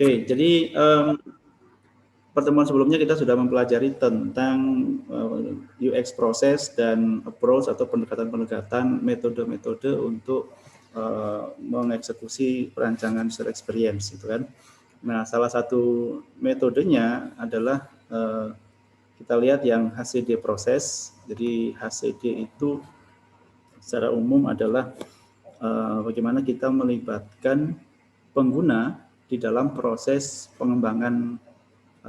Oke, jadi pertemuan sebelumnya kita sudah mempelajari tentang UX proses dan approach atau pendekatan-pendekatan metode-metode untuk mengeksekusi perancangan user experience, gitu kan. Nah, salah satu metodenya adalah kita lihat yang HCD proses. Jadi HCD itu secara umum adalah bagaimana kita melibatkan pengguna di dalam proses pengembangan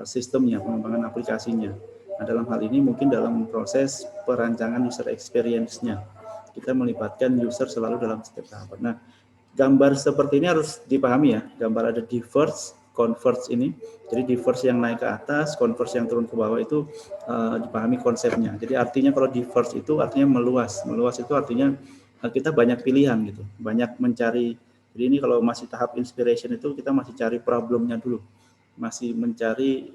sistemnya, pengembangan aplikasinya. Nah, dalam hal ini mungkin dalam proses perancangan user experience-nya, kita melibatkan user selalu dalam setiap tahapan. Nah, gambar seperti ini harus dipahami ya, gambar ada diverge, converge ini. Jadi diverge yang naik ke atas, converge yang turun ke bawah itu dipahami konsepnya. Jadi artinya kalau diverge itu artinya meluas. Meluas itu artinya kita banyak pilihan gitu, banyak mencari. Jadi ini kalau masih tahap inspiration itu kita masih cari problemnya dulu. Masih mencari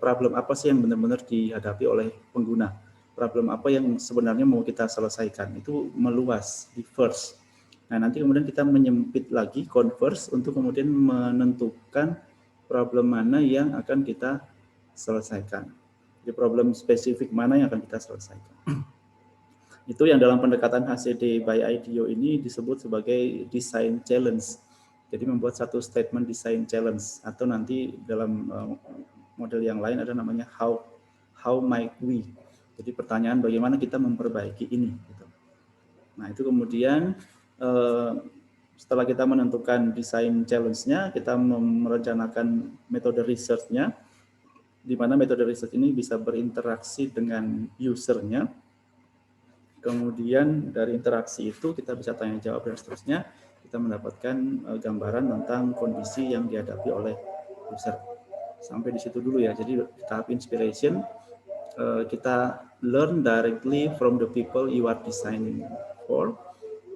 problem apa sih yang benar-benar dihadapi oleh pengguna. Problem apa yang sebenarnya mau kita selesaikan. Itu meluas, diverse. Nah, nanti kemudian kita menyempit lagi, converse, untuk kemudian menentukan problem mana yang akan kita selesaikan. Jadi problem spesifik mana yang akan kita selesaikan. Itu yang dalam pendekatan HCD by IDEO ini disebut sebagai design challenge. Jadi membuat satu statement design challenge, atau nanti dalam model yang lain ada namanya how might we. Jadi pertanyaan bagaimana kita memperbaiki ini. Gitu. Nah, itu kemudian setelah kita menentukan desain challenge-nya, kita merencanakan metode research-nya, di mana metode research ini bisa berinteraksi dengan user-nya. Kemudian dari interaksi itu kita bisa tanya jawab dan seterusnya, kita mendapatkan gambaran tentang kondisi yang dihadapi oleh user. Sampai di situ dulu ya. Jadi tahap inspiration, kita learn directly from the people you are designing for,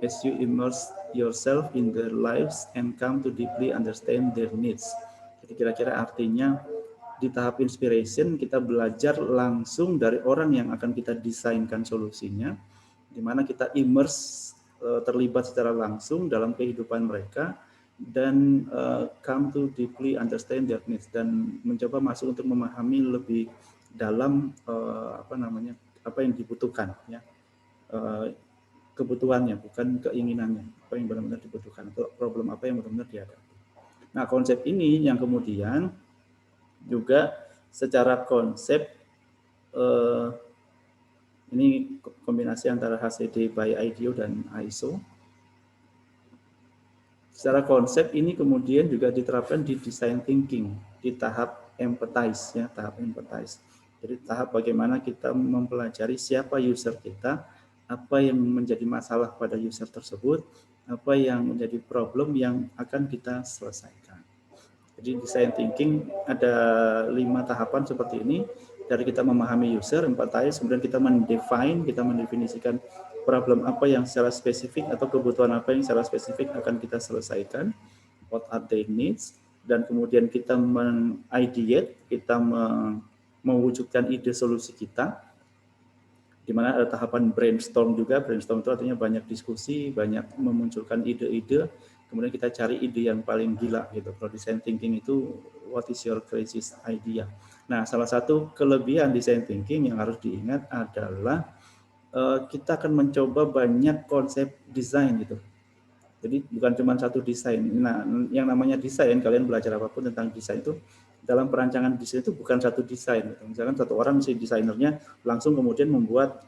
as you immerse yourself in their lives and come to deeply understand their needs. Jadi kira-kira artinya di tahap inspiration kita belajar langsung dari orang yang akan kita desainkan solusinya, di mana kita immerse, terlibat secara langsung dalam kehidupan mereka, dan come to deeply understand their needs, dan mencoba masuk untuk memahami lebih dalam apa yang dibutuhkan ya, kebutuhannya bukan keinginannya, apa yang benar-benar dibutuhkan, atau problem apa yang benar-benar dihadapi. Nah, konsep ini yang kemudian juga secara konsep ini kombinasi antara HCD by IDEO dan ISO. Secara konsep ini kemudian juga diterapkan di design thinking di tahap empathize ya, tahap empathize. Jadi tahap bagaimana kita mempelajari siapa user kita, apa yang menjadi masalah pada user tersebut, apa yang menjadi problem yang akan kita selesaikan. Jadi design thinking ada 5 tahapan seperti ini. Dari kita memahami user, empathize, kemudian kita mendefinisikan problem apa yang secara spesifik atau kebutuhan apa yang secara spesifik akan kita selesaikan, what are their needs, dan kemudian kita men-ideate, kita mewujudkan ide solusi kita, di mana ada tahapan brainstorm juga. Brainstorm itu artinya banyak diskusi, banyak memunculkan ide-ide, kemudian kita cari ide yang paling gila gitu. Kalau design thinking itu what is your craziest idea. Nah, salah satu kelebihan design thinking yang harus diingat adalah kita akan mencoba banyak konsep desain gitu. Jadi bukan cuma satu desain. Nah, yang namanya desain, kalian belajar apapun tentang desain itu, dalam perancangan desain itu bukan satu desain. Gitu. Misalkan satu orang si desainernya langsung kemudian membuat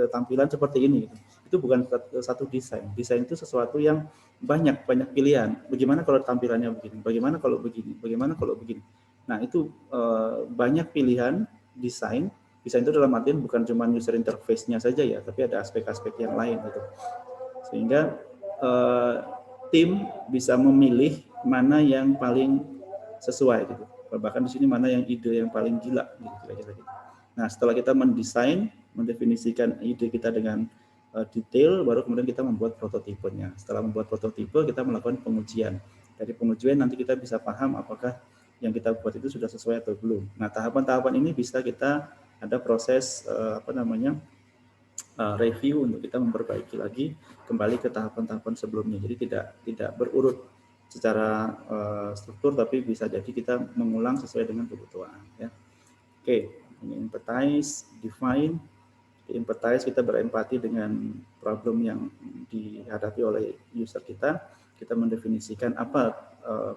tampilan seperti ini. Gitu. Itu bukan satu desain. Desain itu sesuatu yang banyak pilihan. Bagaimana kalau tampilannya begini? Bagaimana kalau begini? Bagaimana kalau begini? Nah, itu banyak pilihan desain. Desain itu dalam artian bukan cuma user interface-nya saja ya, tapi ada aspek-aspek yang lain gitu. Sehingga tim bisa memilih mana yang paling sesuai gitu. Bahkan di sini mana yang ide yang paling gila gitu kira-kira gitu. Nah, setelah kita mendesain, mendefinisikan ide kita dengan detail, baru kemudian kita membuat prototipenya. Setelah membuat prototipe, kita melakukan pengujian. Dari pengujian nanti kita bisa paham apakah yang kita buat itu sudah sesuai atau belum. Nah, tahapan-tahapan ini bisa kita ada proses review untuk kita memperbaiki lagi kembali ke tahapan-tahapan sebelumnya. Jadi tidak berurut secara struktur, tapi bisa jadi kita mengulang sesuai dengan kebutuhan. Ya. Oke, ini empathize, define. Di empathize kita berempati dengan problem yang dihadapi oleh user kita. Kita mendefinisikan apa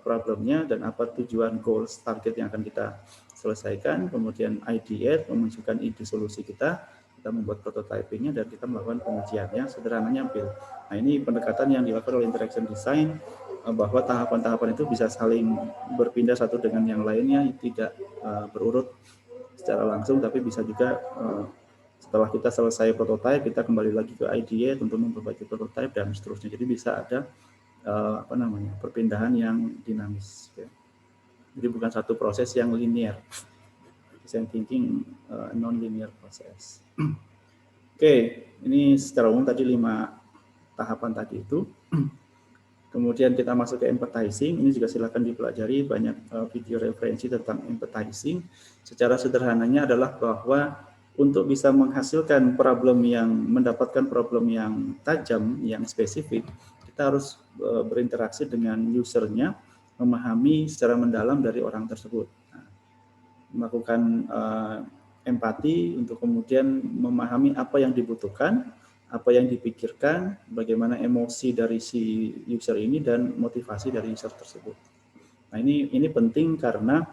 problemnya dan apa tujuan, goals, target yang akan kita selesaikan. Kemudian ideate, memunculkan ide solusi kita membuat prototypingnya dan kita melakukan pengujiannya. Sederhananya build. Nah, ini pendekatan yang dilakukan oleh interaction design, bahwa tahapan-tahapan itu bisa saling berpindah satu dengan yang lainnya, tidak berurut secara langsung, tapi bisa juga setelah kita selesai prototype, kita kembali lagi ke IDE untuk memperbaiki prototype dan seterusnya. Jadi bisa ada perpindahan yang dinamis. Ya. Jadi bukan satu proses yang linear. Design thinking non-linear proses. Oke, ini secara umum tadi 5 tahapan tadi itu. Kemudian kita masuk ke empathizing. Ini juga silakan dipelajari, banyak video referensi tentang empathizing. Secara sederhananya adalah bahwa untuk bisa menghasilkan mendapatkan problem yang tajam, yang spesifik, kita harus berinteraksi dengan usernya, memahami secara mendalam dari orang tersebut. Nah, melakukan empati untuk kemudian memahami apa yang dibutuhkan, apa yang dipikirkan, bagaimana emosi dari si user ini dan motivasi dari user tersebut. Nah, ini penting karena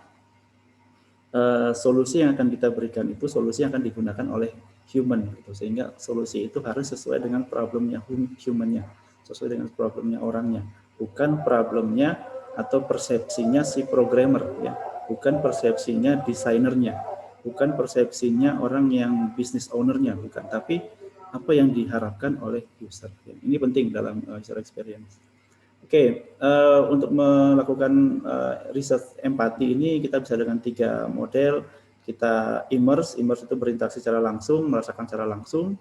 solusi yang akan kita berikan itu solusi yang akan digunakan oleh human, gitu. Sehingga solusi itu harus sesuai dengan problemnya humannya, sesuai dengan problemnya orangnya, bukan problemnya atau persepsinya si programmer, ya, bukan persepsinya desainernya, bukan persepsinya orang yang business ownernya, bukan, tapi apa yang diharapkan oleh user. Ini penting dalam user experience. Oke, untuk melakukan riset empati ini kita bisa dengan 3 model. Kita immerse itu berinteraksi secara langsung, merasakan secara langsung.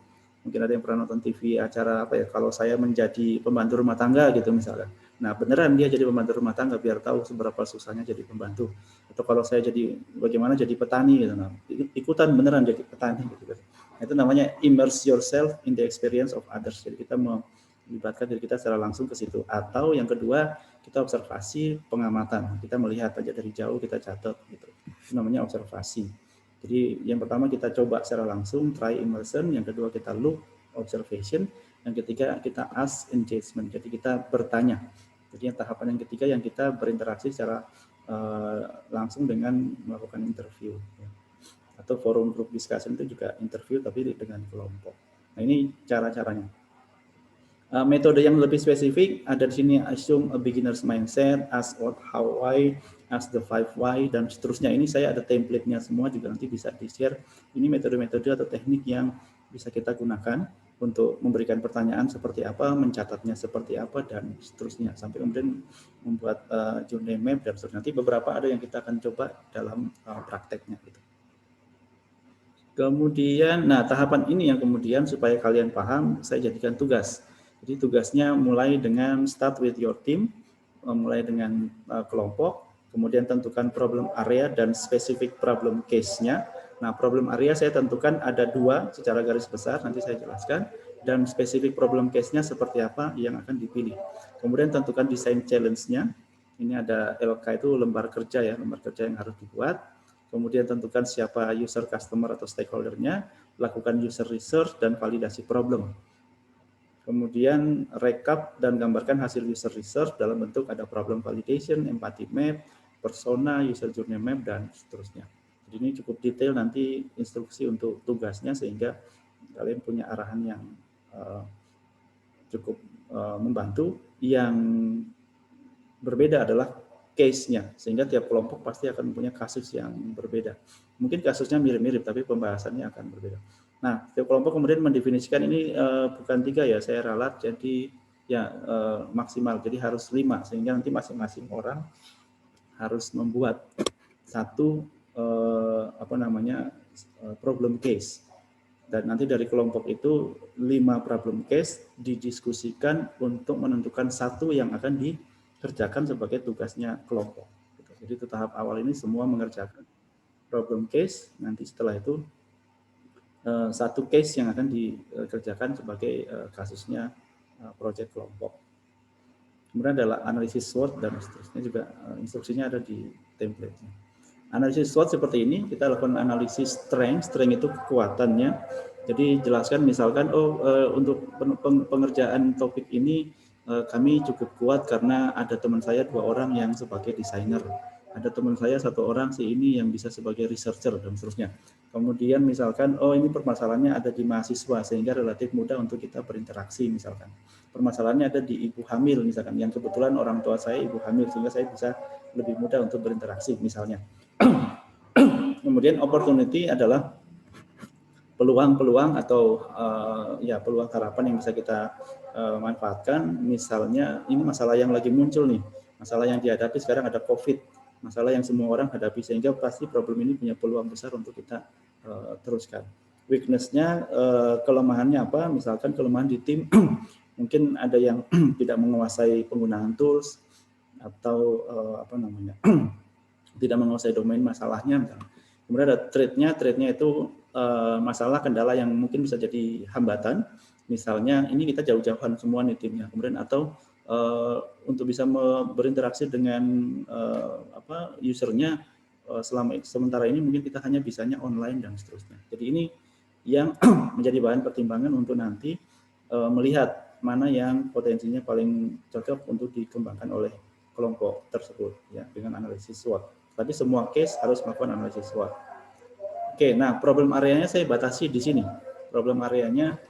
Mungkin ada yang pernah nonton TV acara apa ya, kalau saya menjadi pembantu rumah tangga gitu misalnya. Nah, beneran dia jadi pembantu rumah tangga biar tahu seberapa susahnya jadi pembantu. Atau kalau saya jadi bagaimana jadi petani gitu, nah, ikutan beneran jadi petani gitu. Nah, itu namanya immerse yourself in the experience of others. Jadi kita melibatkan diri kita secara langsung ke situ. Atau yang kedua, kita observasi, pengamatan. Kita melihat aja dari jauh, kita catat gitu. Itu namanya observasi. Jadi yang pertama kita coba secara langsung, try immersion. Yang kedua kita look, observation. Yang ketiga kita ask, engagement. Jadi kita bertanya. Jadi yang tahapan yang ketiga yang kita berinteraksi secara langsung dengan melakukan interview. Atau forum group discussion itu juga interview tapi dengan kelompok. Nah, ini cara-caranya. Metode yang lebih spesifik ada di sini, assume a beginner's mindset, ask what, how, why, ask the 5 why, dan seterusnya. Ini saya ada template-nya semua, juga nanti bisa di-share. Ini metode-metode atau teknik yang bisa kita gunakan untuk memberikan pertanyaan seperti apa, mencatatnya seperti apa, dan seterusnya. Sampai kemudian membuat journey map, dan seterusnya. Nanti beberapa ada yang kita akan coba dalam prakteknya. Gitu. Kemudian, nah tahapan ini yang kemudian supaya kalian paham, saya jadikan tugas. Jadi tugasnya mulai dengan start with your team, mulai dengan kelompok, kemudian tentukan problem area dan specific problem case-nya. Nah, problem area saya tentukan ada 2 secara garis besar, nanti saya jelaskan, dan specific problem case-nya seperti apa yang akan dipilih. Kemudian tentukan design challenge-nya. Ini ada LK itu lembar kerja ya, lembar kerja yang harus dibuat. Kemudian tentukan siapa user, customer, atau stakeholder-nya, lakukan user research dan validasi problem. Kemudian rekap dan gambarkan hasil user research dalam bentuk ada problem validation, empathy map, persona, user journey map, dan seterusnya. Jadi ini cukup detail nanti instruksi untuk tugasnya sehingga kalian punya arahan yang cukup membantu. Yang berbeda adalah case-nya, sehingga tiap kelompok pasti akan punya kasus yang berbeda. Mungkin kasusnya mirip-mirip, tapi pembahasannya akan berbeda. Nah, tiap kelompok kemudian mendefinisikan ini bukan 3 ya, saya ralat jadi ya maksimal, jadi harus 5, sehingga nanti masing-masing orang harus membuat satu problem case. Dan nanti dari kelompok itu 5 problem case didiskusikan untuk menentukan satu yang akan dikerjakan sebagai tugasnya kelompok. Jadi itu tahap awal ini semua mengerjakan problem case, nanti setelah itu satu case yang akan dikerjakan sebagai kasusnya project kelompok. Kemudian adalah analisis SWOT dan seterusnya juga instruksinya ada di template-nya. Analisis SWOT seperti ini, kita lakukan analisis strength itu kekuatannya. Jadi jelaskan misalkan untuk pengerjaan topik ini kami cukup kuat karena ada teman saya 2 orang yang sebagai desainer. Ada teman saya 1 orang si ini yang bisa sebagai researcher dan seterusnya. Kemudian misalkan ini permasalahannya ada di mahasiswa sehingga relatif mudah untuk kita berinteraksi misalkan. Permasalahannya ada di ibu hamil misalkan, yang kebetulan orang tua saya ibu hamil sehingga saya bisa lebih mudah untuk berinteraksi misalnya. Kemudian opportunity adalah peluang-peluang atau peluang harapan yang bisa kita manfaatkan. Misalnya ini masalah yang lagi muncul nih, masalah yang dihadapi sekarang ada COVID, masalah yang semua orang hadapi sehingga pasti problem ini punya peluang besar untuk kita teruskan. Weakness-nya, kelemahannya apa? Misalkan kelemahan di tim mungkin ada yang tidak menguasai penggunaan tools atau tidak menguasai domain masalahnya. Kemudian ada trade-nya itu masalah kendala yang mungkin bisa jadi hambatan. Misalnya ini kita jauh-jauhan semua nih timnya. Kemudian atau untuk bisa berinteraksi dengan usernya sementara ini mungkin kita hanya bisanya online dan seterusnya. Jadi ini yang menjadi bahan pertimbangan untuk nanti melihat mana yang potensinya paling cocok untuk dikembangkan oleh kelompok tersebut ya dengan analisis SWOT. Tapi semua case harus melakukan analisis SWOT. Oke, nah problem areanya saya batasi di sini. Problem areanya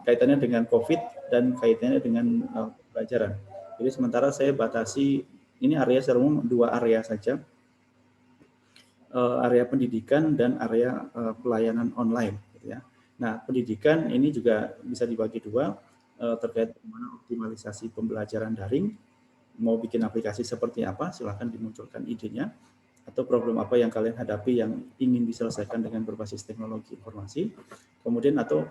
kaitannya dengan COVID dan kaitannya dengan pelajaran. Jadi sementara saya batasi ini area secara umum 2 area saja. Area pendidikan dan area pelayanan online gitu ya. Nah, pendidikan ini juga bisa dibagi 2 terkait dengan optimalisasi pembelajaran daring. Mau bikin aplikasi seperti apa, silahkan dimunculkan idenya, atau problem apa yang kalian hadapi yang ingin diselesaikan dengan berbasis teknologi informasi. Kemudian atau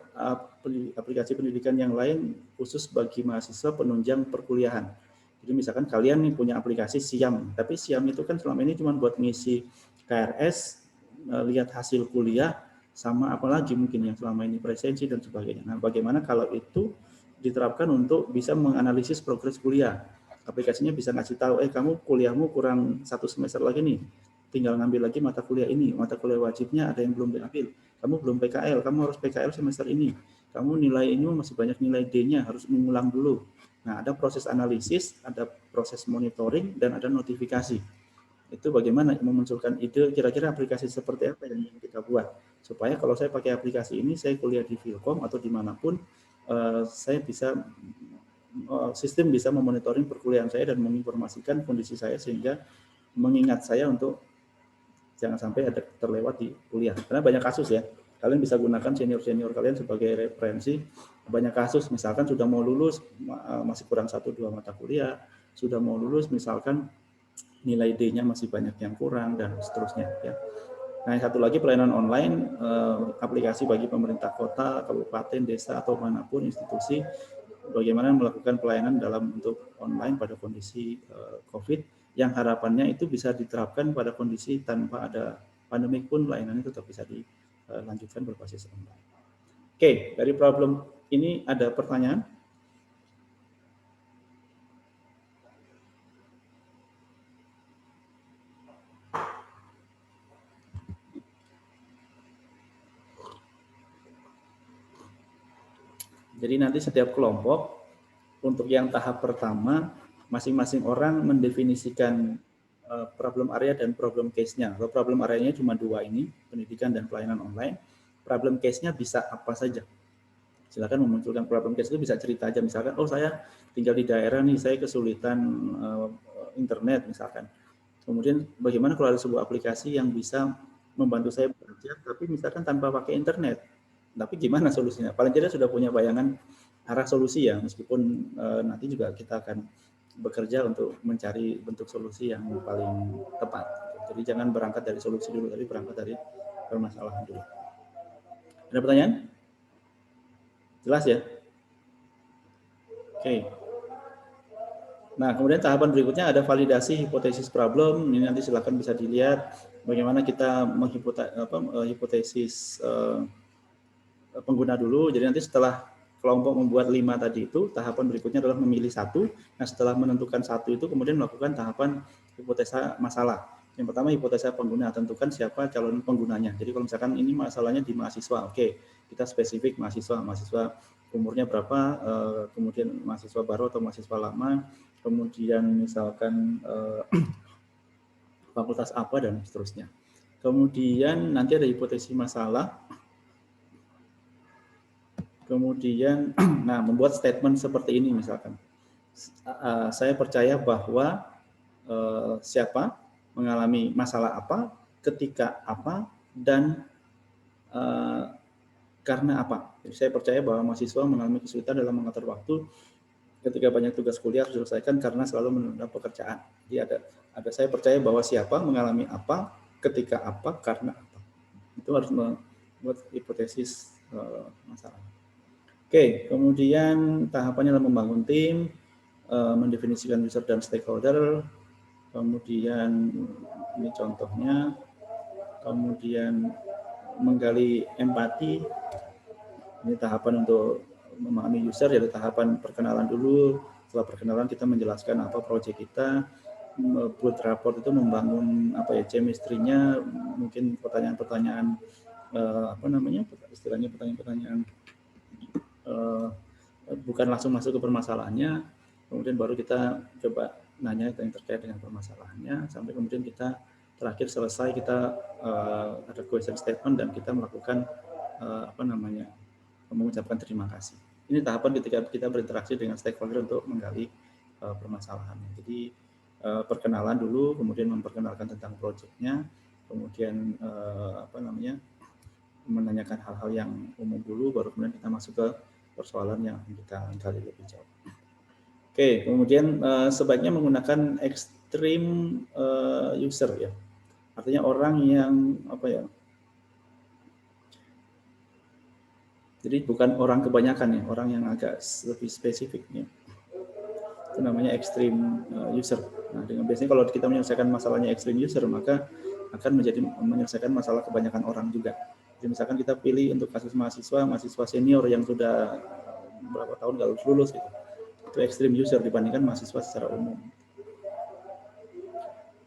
aplikasi pendidikan yang lain khusus bagi mahasiswa penunjang perkuliahan. Jadi misalkan kalian nih punya aplikasi SIAM, tapi SIAM itu kan selama ini cuma buat ngisi KRS, lihat hasil kuliah, sama apalagi mungkin yang selama ini presensi dan sebagainya. Nah, bagaimana kalau itu diterapkan untuk bisa menganalisis progres kuliah? Aplikasinya bisa ngasih tahu, kamu kuliahmu kurang 1 semester lagi nih, tinggal ngambil lagi mata kuliah ini, mata kuliah wajibnya ada yang belum diambil, kamu belum PKL, kamu harus PKL semester ini, kamu nilai ini masih banyak nilai D-nya, harus mengulang dulu. Nah, ada proses analisis, ada proses monitoring, dan ada notifikasi. Itu bagaimana memunculkan ide kira-kira aplikasi seperti apa yang ingin kita buat, supaya kalau saya pakai aplikasi ini, saya kuliah di Vilkom atau dimanapun, saya bisa sistem bisa memonitoring perkuliahan saya dan menginformasikan kondisi saya sehingga mengingat saya untuk jangan sampai ada terlewat di kuliah. Karena banyak kasus ya, kalian bisa gunakan senior-senior kalian sebagai referensi. Banyak kasus misalkan sudah mau lulus masih kurang 1-2 mata kuliah, sudah mau lulus misalkan nilai D-nya masih banyak yang kurang dan seterusnya ya. Nah, yang satu lagi pelayanan online, aplikasi bagi pemerintah kota, kabupaten, desa atau manapun institusi bagaimana melakukan pelayanan dalam bentuk online pada kondisi COVID yang harapannya itu bisa diterapkan pada kondisi tanpa ada pandemik pun layanannya tetap bisa dilanjutkan berbasis online. Oke, dari problem ini ada pertanyaan? Jadi nanti setiap kelompok untuk yang tahap pertama masing-masing orang mendefinisikan problem area dan problem case-nya. Kalau problem area-nya cuma 2 ini, pendidikan dan pelayanan online. Problem case-nya bisa apa saja. Silakan memunculkan problem case itu bisa cerita aja misalkan, saya tinggal di daerah nih, saya kesulitan internet misalkan. Kemudian bagaimana kalau ada sebuah aplikasi yang bisa membantu saya belajar tapi misalkan tanpa pakai internet. Tapi gimana solusinya? Paling tidak sudah punya bayangan arah solusi ya, meskipun nanti juga kita akan bekerja untuk mencari bentuk solusi yang paling tepat. Jadi jangan berangkat dari solusi dulu, tapi berangkat dari permasalahan dulu. Ada pertanyaan? Jelas ya? Oke. Nah, kemudian tahapan berikutnya ada validasi hipotesis problem. Ini nanti silakan bisa dilihat bagaimana kita menghipotesis pengguna dulu. Jadi nanti setelah kelompok membuat 5 tadi itu, tahapan berikutnya adalah memilih satu. Nah, setelah menentukan satu itu kemudian melakukan tahapan hipotesa masalah. Yang pertama hipotesa pengguna, tentukan siapa calon penggunanya. Jadi kalau misalkan ini masalahnya di mahasiswa, oke, kita spesifik mahasiswa umurnya berapa, kemudian mahasiswa baru atau mahasiswa lama, kemudian misalkan fakultas apa dan seterusnya. Kemudian nanti ada hipotesis masalah. Kemudian, nah, membuat statement seperti ini misalkan. Saya percaya bahwa siapa mengalami masalah apa, ketika apa, dan karena apa. Jadi saya percaya bahwa mahasiswa mengalami kesulitan dalam mengatur waktu ketika banyak tugas kuliah harus diselesaikan karena selalu menunda pekerjaan. Jadi ada saya percaya bahwa siapa mengalami apa, ketika apa, karena apa. Itu harus membuat hipotesis masalah. Oke, kemudian tahapannya adalah membangun tim, mendefinisikan user dan stakeholder, kemudian ini contohnya, kemudian menggali empati, ini tahapan untuk memahami user, jadi tahapan perkenalan dulu. Setelah perkenalan kita menjelaskan apa proyek kita, build rapport itu membangun apa ya, chemistry-nya, mungkin pertanyaan-pertanyaan istilahnya pertanyaan-pertanyaan bukan langsung masuk ke permasalahannya, kemudian baru kita coba nanya yang terkait dengan permasalahannya, sampai kemudian kita terakhir selesai kita ada question statement dan kita melakukan mengucapkan terima kasih. Ini tahapan ketika kita berinteraksi dengan stakeholder untuk menggali permasalahan. Jadi perkenalan dulu, kemudian memperkenalkan tentang proyeknya, kemudian menanyakan hal-hal yang umum dulu, baru kemudian kita masuk ke persoalan yang kita gali lebih jauh. Oke, kemudian sebaiknya menggunakan extreme user ya. Artinya orang yang jadi bukan orang kebanyakan ya, orang yang agak lebih spesifik ya. Itu namanya extreme user. Nah, dengan biasanya kalau kita menyelesaikan masalahnya extreme user, maka akan menyelesaikan masalah kebanyakan orang juga. Jadi misalkan kita pilih untuk kasus mahasiswa senior yang sudah berapa tahun nggak lulus gitu. Itu extreme user dibandingkan mahasiswa secara umum.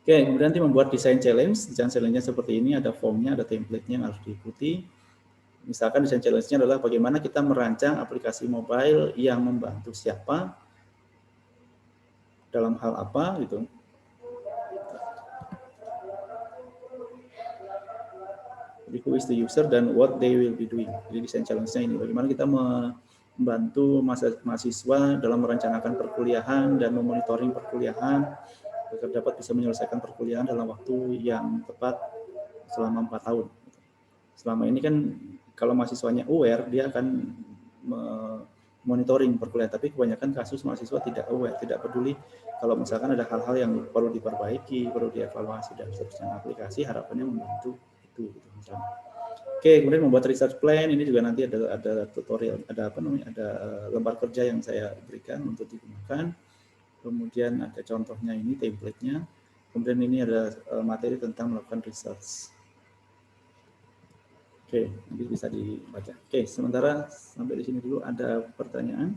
Oke, kemudian nanti membuat desain challenge. Desain challenge-nya seperti ini, ada formnya, ada template-nya yang harus diikuti. Misalkan desain challenge-nya adalah bagaimana kita merancang aplikasi mobile yang membantu siapa, dalam hal apa gitu. Jadi who is the user dan what they will be doing. Jadi desain challenge-nya ini, bagaimana kita membantu mahasiswa dalam merencanakan perkuliahan dan memonitoring perkuliahan agar dapat bisa menyelesaikan perkuliahan dalam waktu yang tepat selama 4 tahun. Selama ini kan kalau mahasiswanya aware, dia akan monitoring perkuliahan, tapi kebanyakan kasus mahasiswa tidak aware, tidak peduli kalau misalkan ada hal-hal yang perlu diperbaiki, perlu dievaluasi dan seterusnya. Aplikasi harapannya membantu itu gitu misalnya. Oke, kemudian membuat research plan, ini juga nanti ada tutorial, ada lembar kerja yang saya berikan untuk digunakan. Kemudian ada contohnya ini, template-nya. Kemudian ini ada materi tentang melakukan research. Oke, nanti bisa dibaca. Oke, sementara sampai di sini dulu. Ada pertanyaan?